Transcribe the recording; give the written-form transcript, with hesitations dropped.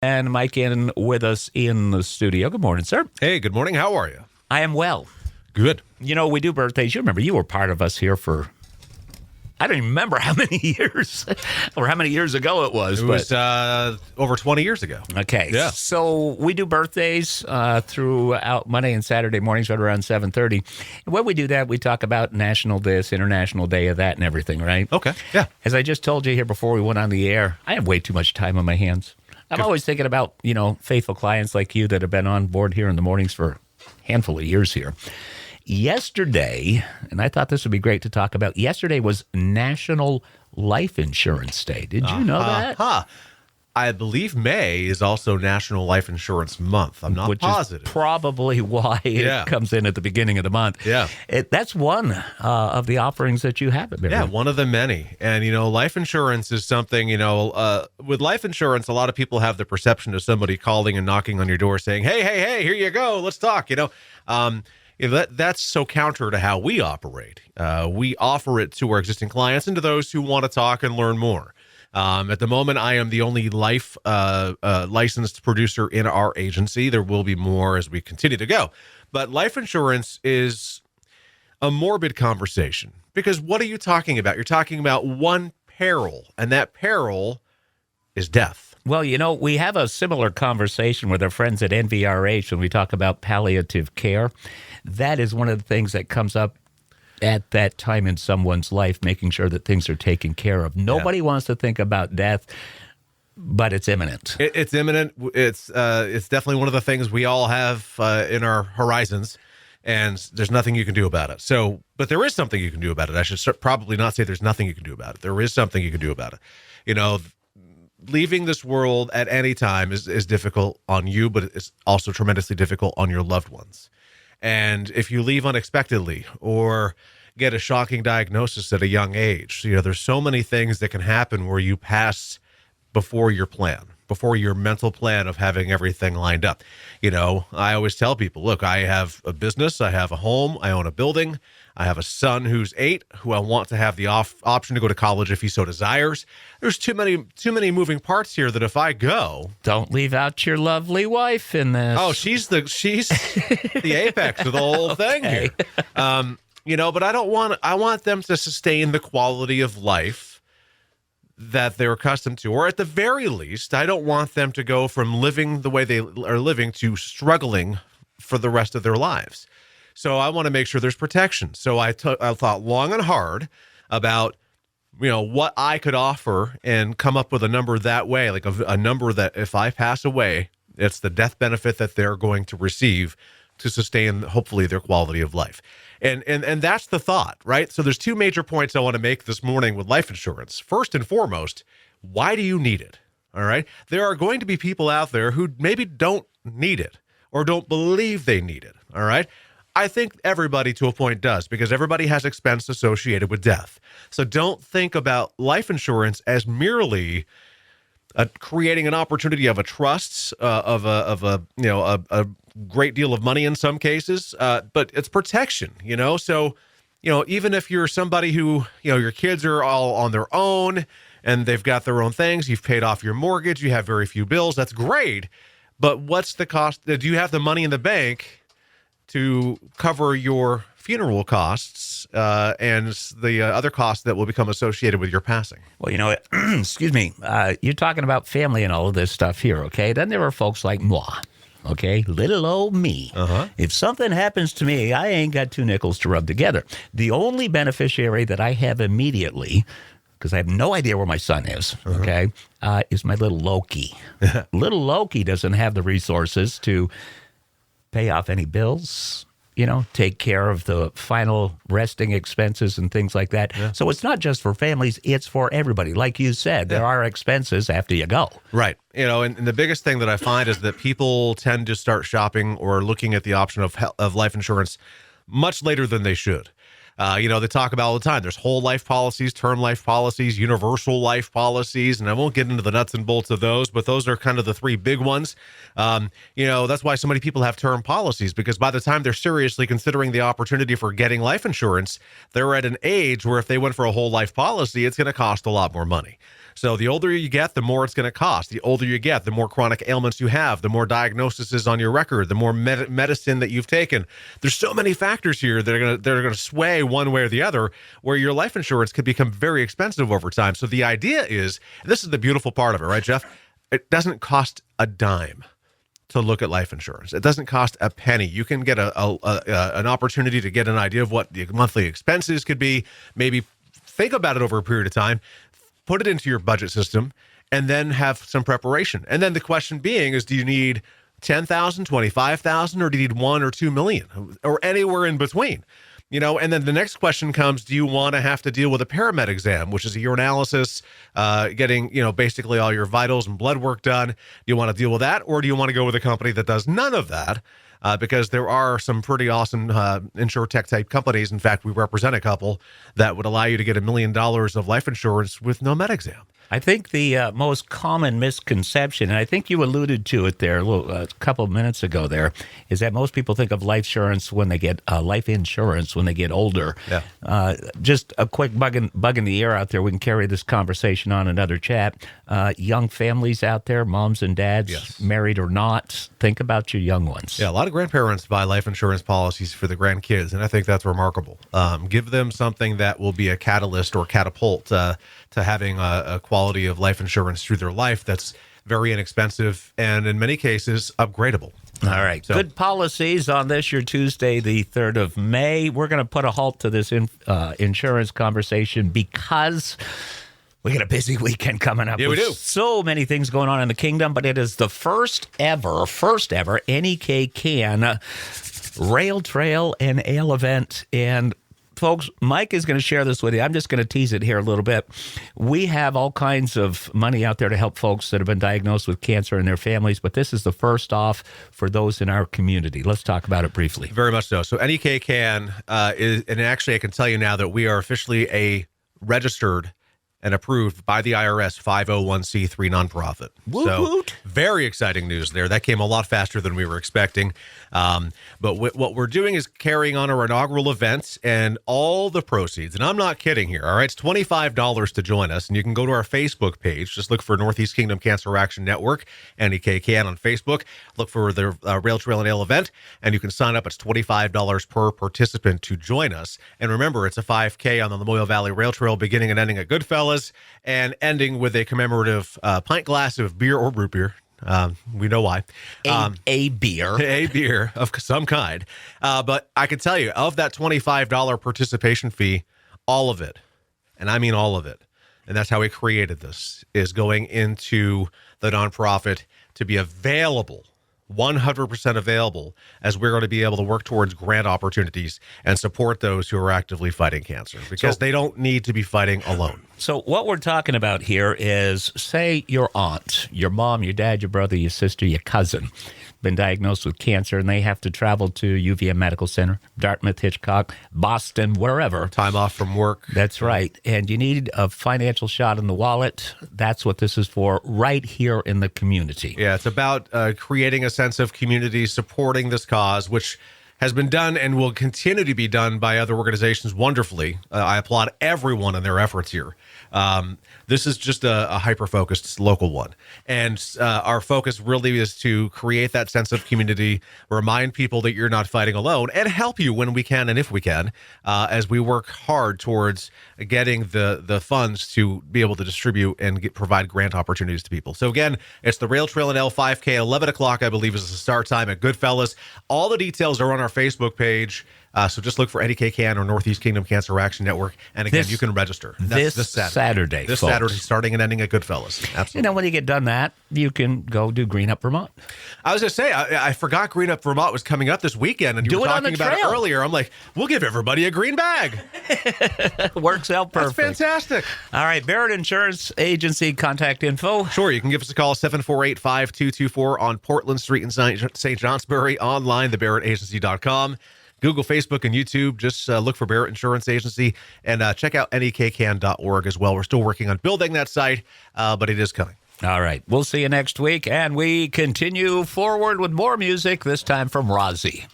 And Mike in with us in the studio. Good morning, sir. Hey, good morning. How are you? I am well. Good. You know, we do birthdays. You remember you were part of us here for, I don't even remember how many years or how many years ago it was. It was over 20 years ago. Okay. Yeah. So we do birthdays throughout Monday and Saturday mornings right around 7:30. And when we do that, we talk about national this, international day of that and everything, right? Okay. Yeah. As I just told you here before we went on the air, I have way too much time on my hands. I'm always thinking about, faithful clients like you that have been on board here in the mornings for a handful of years here. Yesterday, and I thought this would be great to talk about, yesterday was National Life Insurance Day. Did you know that? I believe May is also National Life Insurance Month. I'm not positive. Which is probably why it comes in at the beginning of the month. Yeah. That's one of the offerings that you have at Barry. Yeah, one of the many. And, life insurance is something, with life insurance, a lot of people have the perception of somebody calling and knocking on your door saying, hey, here you go, let's talk, That's so counter to how we operate. We offer it to our existing clients and to those who want to talk and learn more. At the moment, I am the only life licensed producer in our agency. There will be more as we continue to go. But life insurance is a morbid conversation because what are you talking about? You're talking about one peril, and that peril is death. Well, we have a similar conversation with our friends at NVRH when we talk about palliative care. That is one of the things that comes up at that time in someone's life, making sure that things are taken care of. Nobody wants to think about death, but it's imminent. It's imminent. It's definitely one of the things we all have in our horizons, and there's nothing you can do about it. So, but there is something you can do about it. I should probably not say there's nothing you can do about it. There is something you can do about it. Leaving this world at any time is difficult on you, but it's also tremendously difficult on your loved ones. And if you leave unexpectedly or get a shocking diagnosis at a young age, there's so many things that can happen where you pass before your plan, before your mental plan of having everything lined up. I always tell people, look, I have a business, I have a home, I own a building, I have a son who's 8 who I want to have the option to go to college if he so desires. There's too many moving parts here that if I go, don't leave out your lovely wife in this. Oh, she's the apex of the whole thing here. But I want them to sustain the quality of life that they're accustomed to, or at the very least, I don't want them to go from living the way they are living to struggling for the rest of their lives. So I want to make sure there's protection. So I thought long and hard about, what I could offer and come up with a number that way, like a number that if I pass away, it's the death benefit that they're going to receive to sustain, hopefully, their quality of life. And that's the thought, right? So there's two major points I want to make this morning with life insurance. First and foremost, why do you need it? All right. There are going to be people out there who maybe don't need it or don't believe they need it. All right. I think everybody to a point does because everybody has expense associated with death. So don't think about life insurance as merely creating an opportunity of a trust, of a great deal of money in some cases, but it's protection, So, even if you're somebody who, your kids are all on their own and they've got their own things, you've paid off your mortgage, you have very few bills, that's great. But what's the cost? Do you have the money in the bank to cover your funeral costs and the other costs that will become associated with your passing? Well, excuse me, you're talking about family and all of this stuff here, okay? Then there are folks like moi, okay? Little old me. Uh-huh. If something happens to me, I ain't got 2 nickels to rub together. The only beneficiary that I have immediately, because I have no idea where my son is, okay, is my little Loki. Little Loki doesn't have the resources to pay off any bills, take care of the final resting expenses and things like that. Yeah. So it's not just for families, it's for everybody. Like you said, there are expenses after you go. Right. And the biggest thing that I find is that people tend to start shopping or looking at the option of life insurance much later than they should. They talk about all the time. There's whole life policies, term life policies, universal life policies, and I won't get into the nuts and bolts of those, but those are kind of the 3 big ones. That's why so many people have term policies, because by the time they're seriously considering the opportunity for getting life insurance, they're at an age where if they went for a whole life policy, it's going to cost a lot more money. So the older you get, the more it's going to cost. The older you get, the more chronic ailments you have, the more diagnoses on your record, the more medicine that you've taken. There's so many factors here that are going to sway one way or the other, where your life insurance could become very expensive over time. So the idea is, and this is the beautiful part of it, right, Jeff? It doesn't cost a dime to look at life insurance. It doesn't cost a penny. You can get an opportunity to get an idea of what the monthly expenses could be, maybe think about it over a period of time, put it into your budget system, and then have some preparation. And then the question being is, do you need 10,000, 25,000, or do you need 1 or 2 million, or anywhere in between? You know, and then the next question comes, do you want to have to deal with a paramed exam, which is a urinalysis, getting, basically all your vitals and blood work done? Do you want to deal with that? Or do you want to go with a company that does none of that? Because there are some pretty awesome insurtech type companies. In fact, we represent a couple that would allow you to get $1 million of life insurance with no med exam. I think the most common misconception, and I think you alluded to it there a couple of minutes ago there, is that most people think of life insurance when they get older. Yeah. Just a quick bug in the ear out there. We can carry this conversation on another chat. Young families out there, moms and dads, Yes. married or not, think about your young ones. Yeah, a lot of grandparents buy life insurance policies for the grandkids, and I think that's remarkable. Give them something that will be a catalyst or catapult to having a quality of life insurance through their life that's very inexpensive and in many cases upgradable. All right. So, good policies on this, your Tuesday, the 3rd of May. We're going to put a halt to this insurance conversation because we got a busy weekend coming up. Yeah, we do. So many things going on in the kingdom, but it is the first ever NEKCAN rail trail and ale event. And folks, Mike is going to share this with you. I'm just going to tease it here a little bit. We have all kinds of money out there to help folks that have been diagnosed with cancer and their families, but this is the first off for those in our community. Let's talk about it briefly. Very much so. So NEKCAN is, and actually I can tell you now that we are officially a registered and approved by the IRS 501c3 nonprofit. So very exciting news there. That came a lot faster than we were expecting. But what we're doing is carrying on our inaugural events and all the proceeds. And I'm not kidding here. All right. It's $25 to join us. And you can go to our Facebook page. Just look for Northeast Kingdom Cancer Action Network, NEKCAN on Facebook. Look for the Rail Trail and Ale event. And you can sign up. It's $25 per participant to join us. And remember, it's a 5K on the Lamoille Valley Rail Trail, beginning and ending at Goodfellas, and ending with a commemorative pint glass of beer or root beer. We know why. A beer. A beer of some kind. But I can tell you, of that $25 participation fee, all of it, and I mean all of it, and that's how we created this, is going into the nonprofit to be available, 100% available, as we're going to be able to work towards grant opportunities and support those who are actively fighting cancer, because they don't need to be fighting alone. So what we're talking about here is, say your aunt, your mom, your dad, your brother, your sister, your cousin been diagnosed with cancer, and they have to travel to UVM Medical Center, Dartmouth, Hitchcock, Boston, wherever. Time off from work. That's right. And you need a financial shot in the wallet. That's what this is for, right here in the community. Yeah, it's about creating a sense of community, supporting this cause, which has been done and will continue to be done by other organizations wonderfully. I applaud everyone in their efforts here. This is just a hyper-focused local one. And our focus really is to create that sense of community, remind people that you're not fighting alone, and help you when we can and if we can, as we work hard towards getting the funds to be able to distribute and provide grant opportunities to people. So again, it's the Rail Trail and L 5K, 11 o'clock, I believe, is the start time at Goodfellas. All the details are on our Facebook page. So just look for NEKCAN or Northeast Kingdom Cancer Action Network. And again, you can register. That's this Saturday. This folks. Saturday, starting and ending at Goodfellas. Absolutely. You know, when you get done that, you can go do Green Up Vermont. I was going to say, I forgot Green Up Vermont was coming up this weekend, and you were talking about it earlier. I'm like, we'll give everybody a green bag. Works out perfect. That's fantastic. All right, Barrett Insurance Agency contact info. Sure, you can give us a call, 748-5224 on Portland Street in St. Johnsbury, online, thebarrettagency.com. Google, Facebook, and YouTube. Just look for Barrett Insurance Agency, and check out nekcan.org as well. We're still working on building that site, but it is coming. All right. We'll see you next week, and we continue forward with more music, this time from Rozzy.